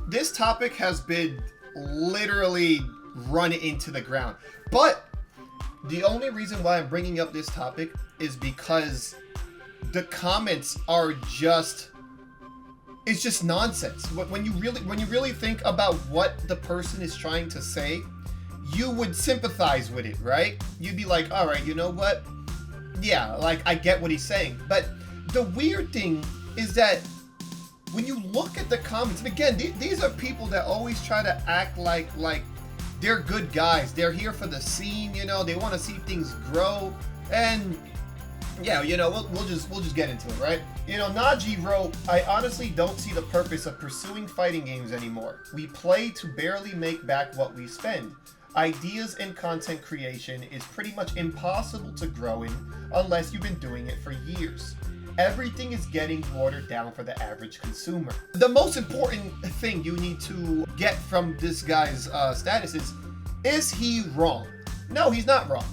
this topic has been literally run into the ground. But the only reason why I'm bringing up this topic is because the comments are just, it's just nonsense. When you really think about what the person is trying to say, you would sympathize with it, right? You'd be like, all right, you know what? Yeah, like I get what he's saying. But the weird thing is that when you look at the comments, and again, these are people that always try to act like they're good guys. They're here for the scene, you know. They want to see things grow, and yeah, you know, we'll just get into it, right? You know, Najee wrote, I honestly don't see the purpose of pursuing fighting games anymore. We play to barely make back what we spend. Ideas and content creation is pretty much impossible to grow in unless you've been doing it for years. Everything is getting watered down for the average consumer. The most important thing you need to get from this guy's status is he wrong? No, he's not wrong.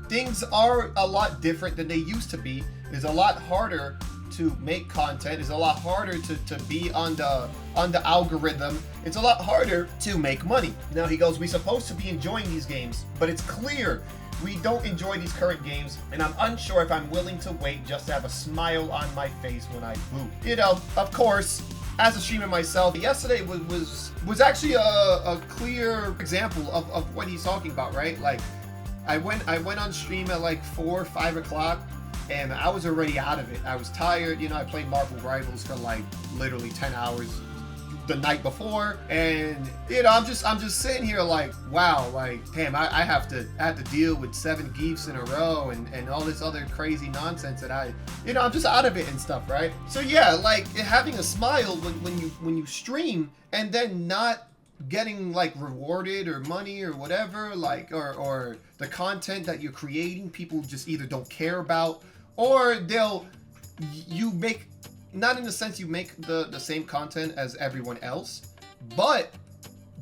Things are a lot different than they used to be. It's a lot harder to make content. It's a lot harder to be on the algorithm. It's a lot harder to make money. Now he goes, we're supposed to be enjoying these games, but it's clear we don't enjoy these current games, and I'm unsure if I'm willing to wait just to have a smile on my face when I boot. You know, of course, as a streamer myself, yesterday was actually a clear example of what he's talking about, right? Like, I went on stream at like 4 or 5 o'clock, and I was already out of it. I was tired. You know, I played Marvel Rivals for like literally 10 hours the night before, and you know, I'm just sitting here like, wow, like, damn, I have to deal with 7 geefs in a row and all this other crazy nonsense that I'm just out of it and stuff, right? So yeah, like having a smile when you stream and then not getting like rewarded or money or whatever, like or the content that you're creating, people just either don't care about, or you make, not in the sense you make the same content as everyone else, but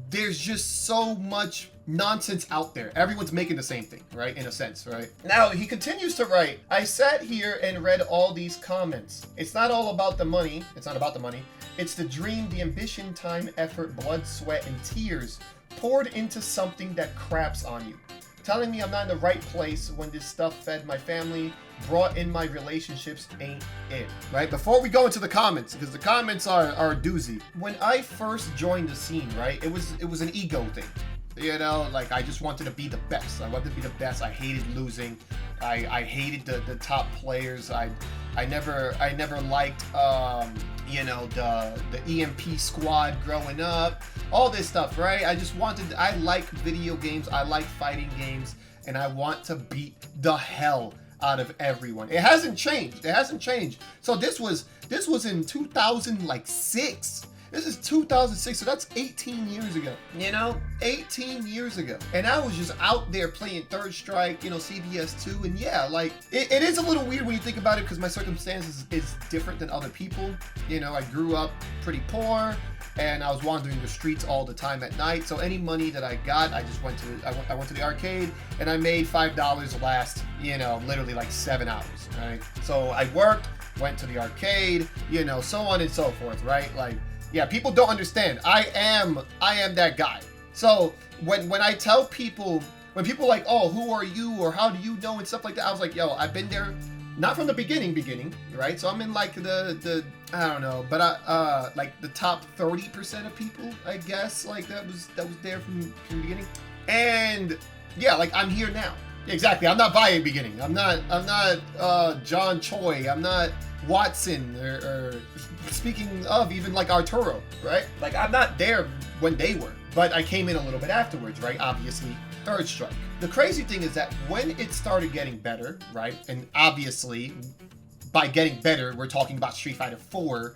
there's just so much nonsense out there. Everyone's making the same thing, right? In a sense, right? Now, he continues to write, I sat here and read all these comments. It's not all about the money. It's not about the money. It's the dream, the ambition, time, effort, blood, sweat, and tears poured into something that craps on you. Telling me I'm not in the right place when this stuff fed my family, brought in my relationships, ain't it, right? Before we go into the comments, because the comments are a doozy. When I first joined the scene, right, it was an ego thing. You know, like I just wanted to be the best. I wanted to be the best. I hated losing. I hated the top players. I never liked you know, the EMP squad growing up. All this stuff, right? I like video games. I like fighting games, and I want to beat the hell out of everyone. It hasn't changed. It hasn't changed. So this was in 2006. This is 2006, so that's 18 years ago. You know, 18 years ago. And I was just out there playing Third Strike, you know, CBS2, and yeah, like, it is a little weird when you think about it, because my circumstances is different than other people. You know, I grew up pretty poor, and I was wandering the streets all the time at night, so any money that I got, I just went to the arcade, and I made $5 last, you know, literally like 7 hours, right? So I worked, went to the arcade, you know, so on and so forth, right? Like, yeah, people don't understand. I am that guy. So when I tell people, when people are like, oh, who are you, or how do you know, and stuff like that, I was like, yo, I've been there, not from the beginning, right? So I'm in like the I don't know, but like the top 30% of people, I guess, like that was there from the beginning. And yeah, like I'm here now. Exactly. I'm not by the beginning. I'm not John Choi. I'm not Watson, or speaking of, even like Arturo, right? Like I'm not there when they were, but I came in a little bit afterwards, right? Obviously, Third Strike. The crazy thing is that when it started getting better, right? And obviously, by getting better, we're talking about Street Fighter 4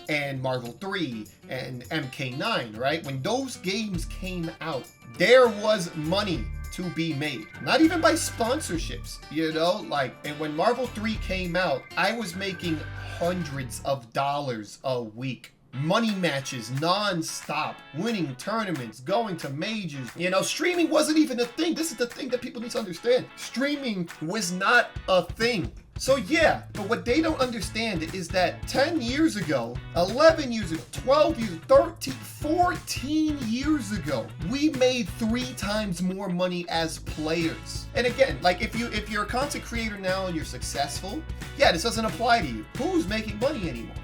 and Marvel 3 and MK9, right? When those games came out, there was money to be made. Not even by sponsorships, you know? Like, and when Marvel 3 came out, I was making hundreds of dollars a week. Money matches non-stop, winning tournaments, going to majors. You know, streaming wasn't even a thing. This is the thing that people need to understand. Streaming was not a thing. So yeah, but what they don't understand is that 10 years ago, 11 years ago, 12 years, 13, 14 years ago, we made 3 times more money as players. And again, like if you're a content creator now and you're successful, yeah, this doesn't apply to you. Who's making money anymore?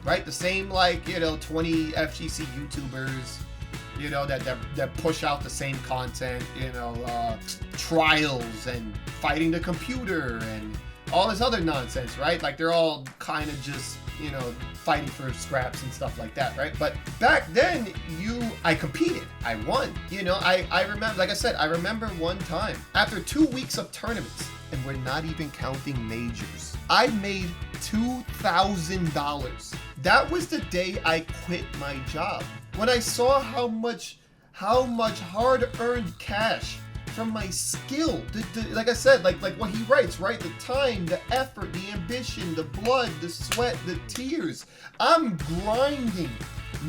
Right? The same 20 FGC YouTubers, that push out the same content, trials and fighting the computer and all this other nonsense, right? Like they're all kind of just, fighting for scraps and stuff like that, right? But back then, I competed. I won. I remember, like I said, I remember one time after 2 weeks of tournaments, and we're not even counting majors, I made $2,000. That was the day I quit my job. When I saw how much hard-earned cash from my skill, like I said, like what he writes, right? The time, the effort, the ambition, the blood, the sweat, the tears. I'm grinding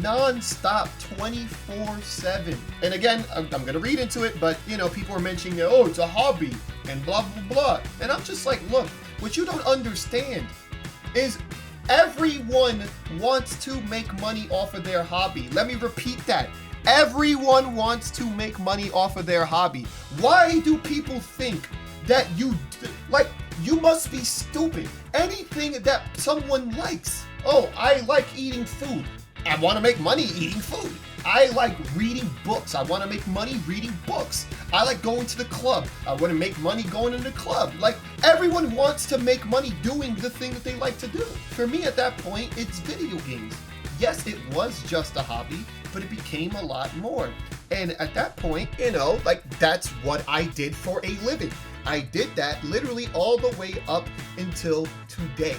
non-stop 24/7. And again, I'm gonna read into it, but people are mentioning, oh, it's a hobby and blah blah blah. And I'm just like, look, what you don't understand is everyone wants to make money off of their hobby. Let me repeat that. Everyone wants to make money off of their hobby. Why do people think that you must be stupid? Anything that someone likes. Oh, I like eating food. I want to make money eating food. I like reading books. I want to make money reading books. I like going to the club. I want to make money going to the club. Like, everyone wants to make money doing the thing that they like to do. For me at that point, it's video games. Yes, it was just a hobby, but it became a lot more. And at that point, that's what I did for a living. I did that literally all the way up until today.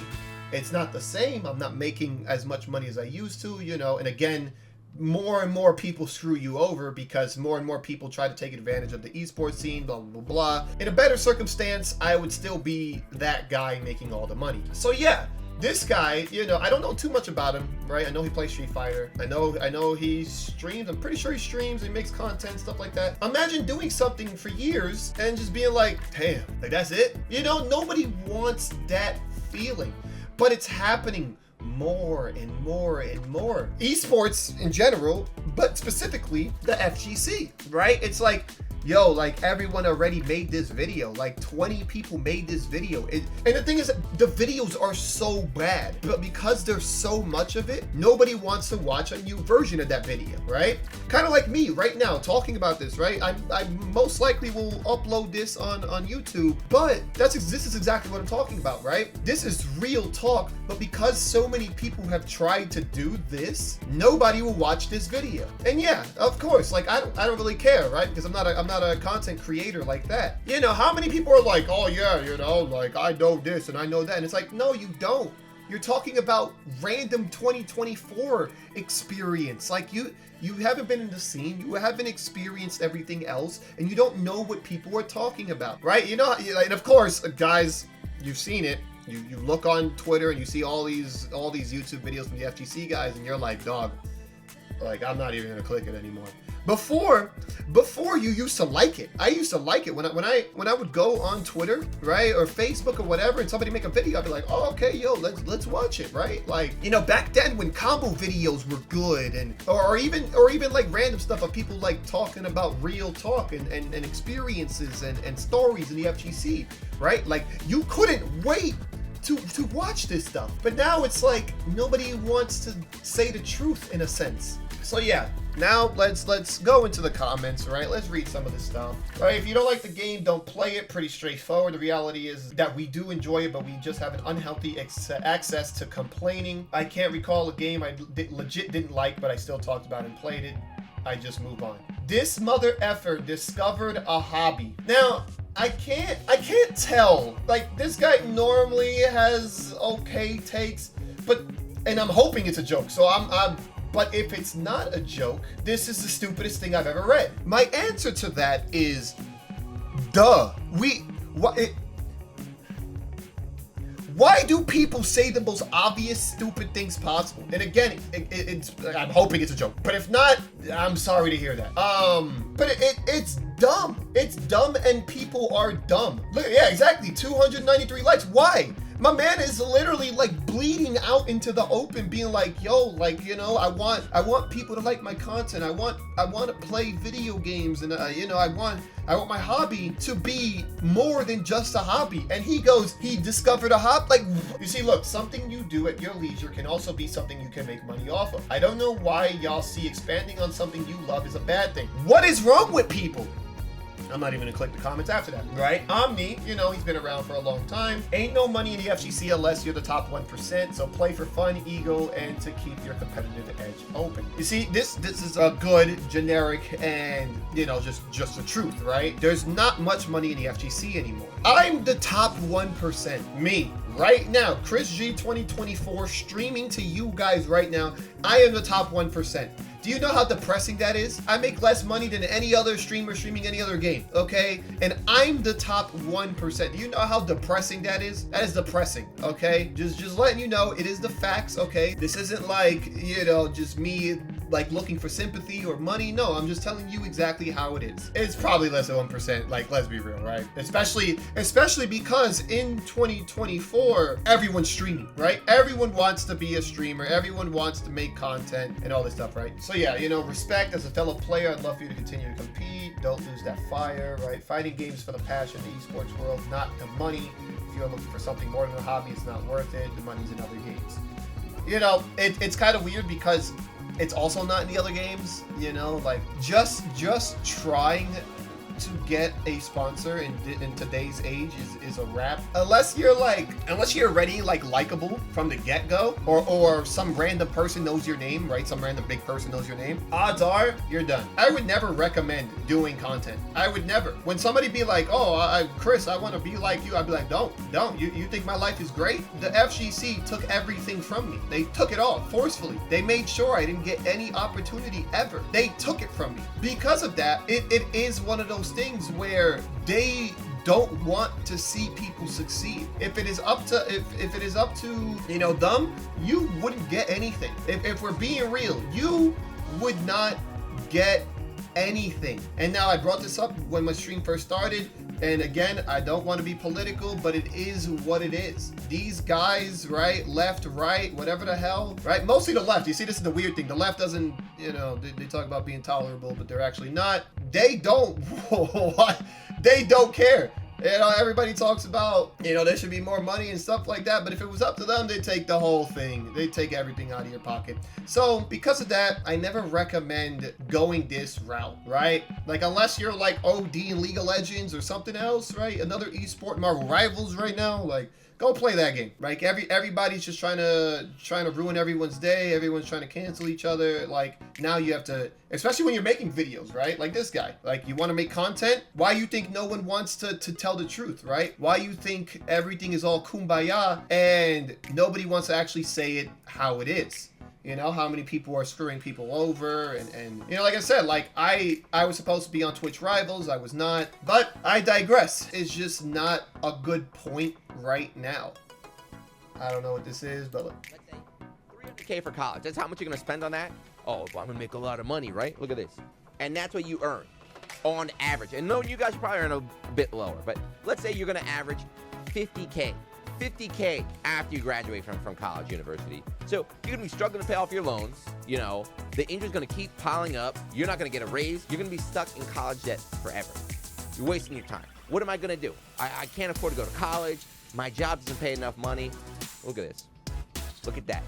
It's not the same. I'm not making as much money as I used to, and again, more and more people screw you over because more and more people try to take advantage of the esports scene, blah, blah, blah. In a better circumstance, I would still be that guy making all the money. So yeah, this guy, I don't know too much about him, right? I know he plays Street Fighter. I know he streams. I'm pretty sure he streams, he makes content, stuff like that. Imagine doing something for years and just being like, damn, like that's it? Nobody wants that feeling, but it's happening more and more and more. Esports in general, but specifically the FGC, right? It's like, yo, like everyone already made this video. Like 20 people made this video. And the thing is, the videos are so bad, but because there's so much of it, nobody wants to watch a new version of that video, right? Kind of like me right now talking about this, right? I most likely will upload this on YouTube, but this is exactly what I'm talking about, right? This is real talk, but because so many people have tried to do this, nobody will watch this video. And yeah, of course, like I don't really care, right? Because I'm not a content creator like that. How many people are like, oh yeah, like I know this and I know that, and it's like, no, you don't. You're talking about random 2024 experience. Like you haven't been in the scene, you haven't experienced everything else, and you don't know what people are talking about, right? And of course, guys, you've seen it. You look on Twitter and you see all these YouTube videos from the FGC guys, and you're like, dog, like I'm not even gonna click it anymore. Before you used to like it. I used to like it when I would go on Twitter, right, or Facebook or whatever, and somebody make a video, I'd be like, oh, okay, yo, let's watch it, right? Like, back then when combo videos were good, and or even like random stuff of people like talking about real talk and experiences and stories in the FGC, right? Like you couldn't wait to watch this stuff. But now it's like nobody wants to say the truth in a sense. So yeah, now let's go into the comments, right? Let's read some of this stuff. Right, if you don't like the game, don't play it. Pretty straightforward. The reality is that we do enjoy it, but we just have an unhealthy access to complaining. I can't recall a game I legit didn't like, but I still talked about and played it. I just move on. This mother effer discovered a hobby. Now, I can't tell. Like, this guy normally has okay takes, and I'm hoping it's a joke. So but if it's not a joke, this is the stupidest thing I've ever read. My answer to that is, duh. Why do people say the most obvious, stupid things possible? And again, I'm hoping it's a joke. But if not, I'm sorry to hear that. But it's dumb. It's dumb and people are dumb. Look, yeah, exactly. 293 likes. Why? My man is literally like bleeding out into the open, being like, yo, like, you know, I want people to like my content. I want to play video games, and you know, I want my hobby to be more than just a hobby. And he discovered a hobby. Like, you see, look, something you do at your leisure can also be something you can make money off of. I don't know why y'all see expanding on something you love is a bad thing. What is wrong with people? I'm not even gonna click the comments after that, right? Omni, you know, he's been around for a long time. Ain't no money in the FGC unless you're the top 1%. So play for fun, ego, and to keep your competitive edge open. You see, this is a good, generic, and, you know, just the truth, right? There's not much money in the FGC anymore. I'm the top 1%. Me. Right now, Chris G 2024, streaming to you guys right now. I am the top 1%. Do you know how depressing that is? I make less money than any other streamer streaming any other game, okay? And I'm the top 1%. Do you know how depressing that is? That is depressing, okay? Just letting you know, it is the facts, okay? This isn't like, you know, just me like looking for sympathy or money. No, I'm just telling you exactly how it is. It's probably less than 1%, like, let's be real, right? Especially because in 2024, everyone's streaming, right? Everyone wants to be a streamer. Everyone wants to make content and all this stuff, right? So yeah, you know, respect as a fellow player. I'd love for you to continue to compete. Don't lose that fire, right? Fighting games for the passion, the esports world, not the money. If you're looking for something more than a hobby, it's not worth it. The money's in other games. You know, it's kind of weird because it's also not in the other games, you know, like just trying to get a sponsor in today's age is a wrap. Unless you're already like likable from the get-go, or some random person knows your name, right? Some random big person knows your name. Odds are you're done. I would never recommend doing content. I would never. When somebody be like, oh, Chris, I want to be like you, I'd be like, don't. You think my life is great? The FGC took everything from me. They took it all forcefully. They made sure I didn't get any opportunity ever. They took it from me. Because of that, it is one of those things where they don't want to see people succeed. If it is up to you know them, you wouldn't get anything. If we're being real, you would not get anything. And now I brought this up when my stream first started, and again, I don't want to be political, but it is what it is. These guys, right, left, right, whatever the hell, right? Mostly the left. You see, this is the weird thing. The left doesn't, you know, they talk about being tolerable, but they're actually not. They don't. They don't care. You know, everybody talks about, you know, there should be more money and stuff like that, but if it was up to them, they'd take the whole thing. They'd take everything out of your pocket. So because of that, I never recommend going this route, right? Like, unless you're like OD in League of Legends or something else, right? Another esport, Marvel Rivals right now, like, go play that game, right? Everybody's just trying to ruin everyone's day. Everyone's trying to cancel each other. Like, now you have to, especially when you're making videos, right? Like this guy, like, you want to make content. Why you think no one wants to tell the truth, right? Why you think everything is all kumbaya and nobody wants to actually say it how it is? You know, how many people are screwing people over, and you know, like I said, like I was supposed to be on Twitch Rivals, I was not, but I digress. It's just not a good point right now. I don't know what this is, but look. Let's say $300K for college. That's how much you're gonna spend on that? Oh, well, I'm gonna make a lot of money, right? Look at this. And that's what you earn on average. And no, you guys probably earn a bit lower, but let's say you're gonna average 50K. 50K after you graduate from college, university. So you're gonna be struggling to pay off your loans. You know, the interest's gonna keep piling up. You're not gonna get a raise. You're gonna be stuck in college debt forever. You're wasting your time. What am I gonna do? I can't afford to go to college. My job doesn't pay enough money. Look at this. Look at that.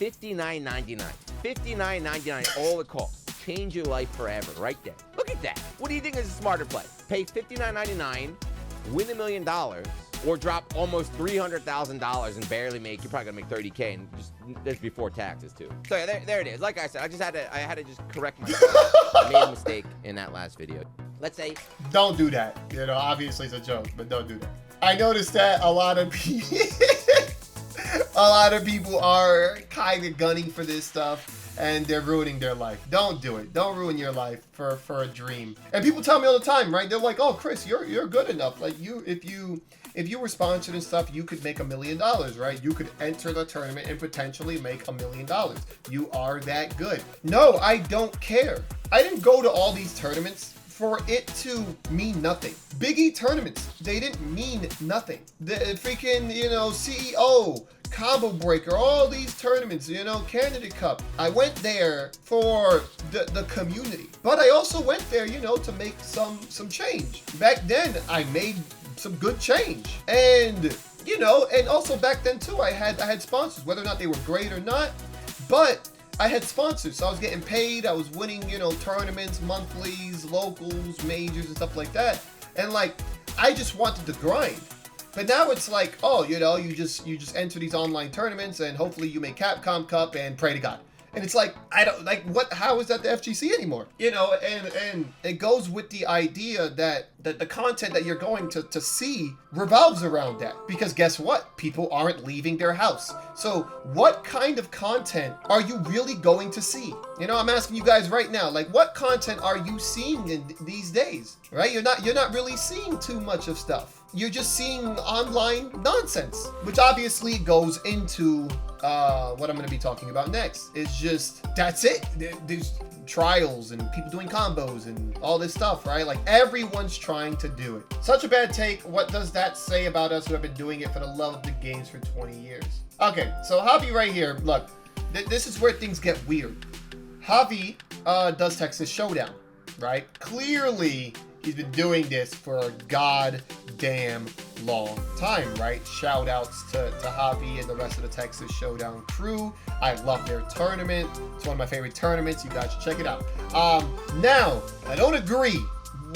$59.99. $59.99, all it costs. Change your life forever, right there. Look at that. What do you think is a smarter play? Pay $59.99, win $1 million, or drop almost $300,000 and barely make, you're probably gonna make 30K, and just, that's before taxes too. So yeah, there it is. Like I said, I had to just correct myself. I made a mistake in that last video. Let's say, don't do that. You know, obviously it's a joke, but don't do that. I noticed that a lot of people are kind of gunning for this stuff. and they're ruining their life. Don't do it. Don't ruin your life for a dream. And people tell me all the time, right? They're like, "Oh, Chris, you're good enough. Like if you were sponsored and stuff, you could make $1 million, right? You could enter the tournament and potentially make $1 million. You are that good." No, I don't care. I didn't go to all these tournaments for it to mean nothing. Big E tournaments, they didn't mean nothing. The freaking, CEO, Combo Breaker, all these tournaments, Candidate Cup. I went there for the community. But I also went there, to make some change. Back then, I made some good change. And, and also back then too, I had sponsors, whether or not they were great or not. But I had sponsors, so I was getting paid. I was winning, tournaments, monthlies, locals, majors, and stuff like that. And I just wanted to grind. But now it's like, oh, you just enter these online tournaments and hopefully you make Capcom Cup and pray to God. And it's like, I don't how is that the FGC anymore? And it goes with the idea that the content that you're going to see revolves around that. Because guess what? People aren't leaving their house. So what kind of content are you really going to see? I'm asking you guys right now, what content are you seeing in these days? Right? You're not really seeing too much of stuff. You're just seeing online nonsense, which obviously goes into what I'm going to be talking about next. It's just, that's it. There's trials and people doing combos and all this stuff, right? Everyone's trying to do it. Such a bad take. What does that say about us who have been doing it for the love of the games for 20 years? Okay, so Javi right here, look, this is where things get weird. Javi does Texas Showdown, right? Clearly, he's been doing this for a goddamn long time, right? Shout outs to Javi and the rest of the Texas Showdown crew. I love their tournament. It's one of my favorite tournaments. You guys should check it out. Now, I don't agree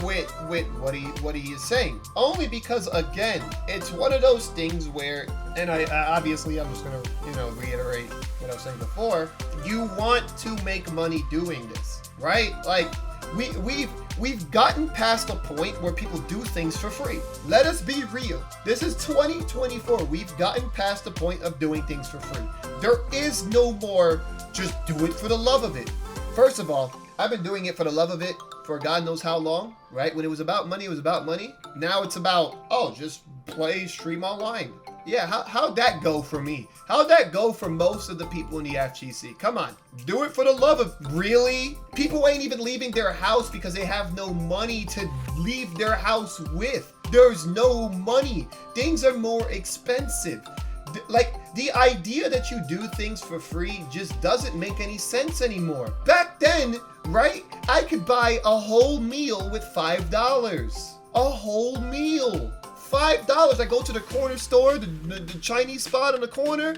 with what he is saying. Only because, again, it's one of those things where, and I'm just gonna, reiterate what I was saying before. You want to make money doing this, right? We've gotten past a point where people do things for free. Let us be real. This is 2024. We've gotten past the point of doing things for free. There is no more just do it for the love of it. First of all, I've been doing it for the love of it for God knows how long, right? When it was about money, it was about money. Now it's about, just play, stream online. Yeah, how'd that go for me? How'd that go for most of the people in the FGC? Come on, do it for the love of, really? People ain't even leaving their house because they have no money to leave their house with. There's no money. Things are more expensive. The idea that you do things for free just doesn't make any sense anymore. Back then, right, I could buy a whole meal with $5. A whole meal. $5. I go to the corner store, the Chinese spot on the corner,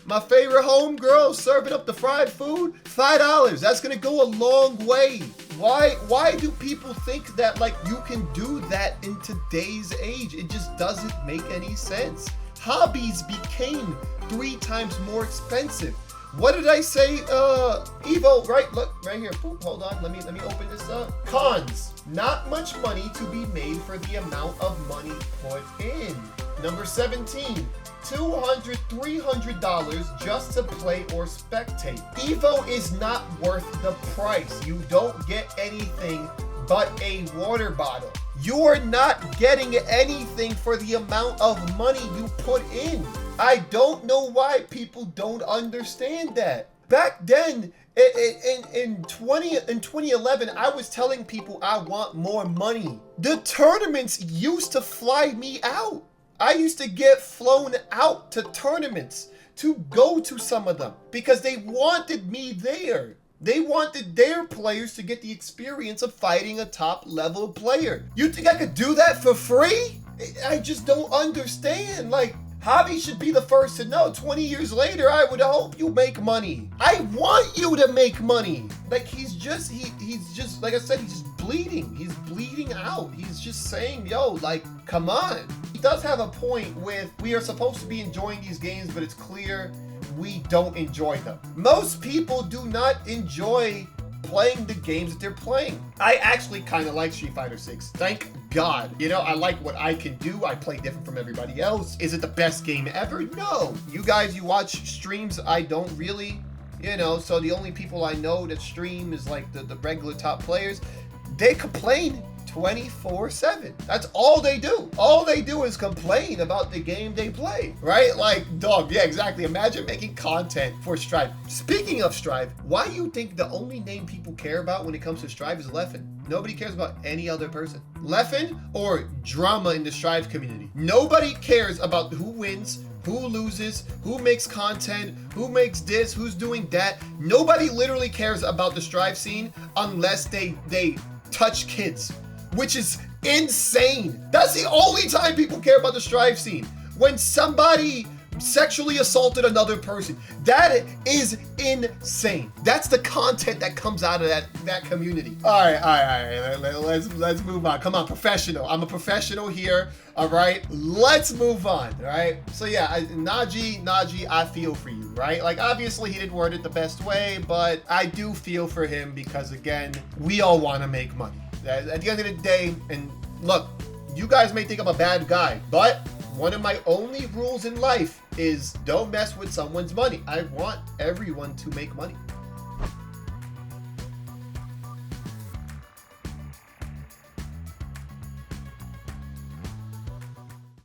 my favorite homegirl serving up the fried food, $5. That's gonna go a long way. Why do people think that you can do that in today's age? It just doesn't make any sense. Hobbies became 3 times more expensive. What did I say? Evo, right? Look, right here. Boop, hold on. Let me open this up. Cons. Not much money to be made for the amount of money put in. Number 17. $200, $300 just to play or spectate. Evo is not worth the price. You don't get anything but a water bottle. You're not getting anything for the amount of money you put in. I don't know why people don't understand that. Back then, in 2011, I was telling people I want more money. The tournaments used to fly me out. I used to get flown out to tournaments to go to some of them because they wanted me there. They wanted their players to get the experience of fighting a top level player. You think I could do that for free? I just don't understand. Hobby should be the first to know. 20 years later, I would hope you make money. I want you to make money. He's just, like I said, he's just bleeding. He's bleeding out. He's just saying, come on. He does have a point with, we are supposed to be enjoying these games, but it's clear we don't enjoy them. Most people do not enjoy playing the games that they're playing. I actually kind of like Street Fighter 6. Thank God. I like what I can do. I play different from everybody else. Is it the best game ever? No. You guys, you watch streams, I don't really You know, so the only people I know that stream is like the regular top players. They complain 24/7. That's all they do. All they do is complain about the game they play, right? Like, dog, yeah, exactly. Imagine making content for Strive. Speaking of Strive, why do you think the only name people care about when it comes to Strive is Leffen? Nobody cares about any other person. Leffen or drama in the Strive community. Nobody cares about who wins, who loses, who makes content, who makes this, who's doing that. Nobody literally cares about the Strive scene unless they touch kids, which is insane. That's the only time people care about the Strive scene. When somebody sexually assaulted another person. That is insane. That's the content that comes out of that community. All right. Let's move on. Come on, professional. I'm a professional here. All right, let's move on. All right. So yeah, Naji, I feel for you, right? Like, obviously he didn't word it the best way, but I do feel for him because, again, we all want to make money. At the end of the day, and look, you guys may think I'm a bad guy, but one of my only rules in life is don't mess with someone's money. I want everyone to make money.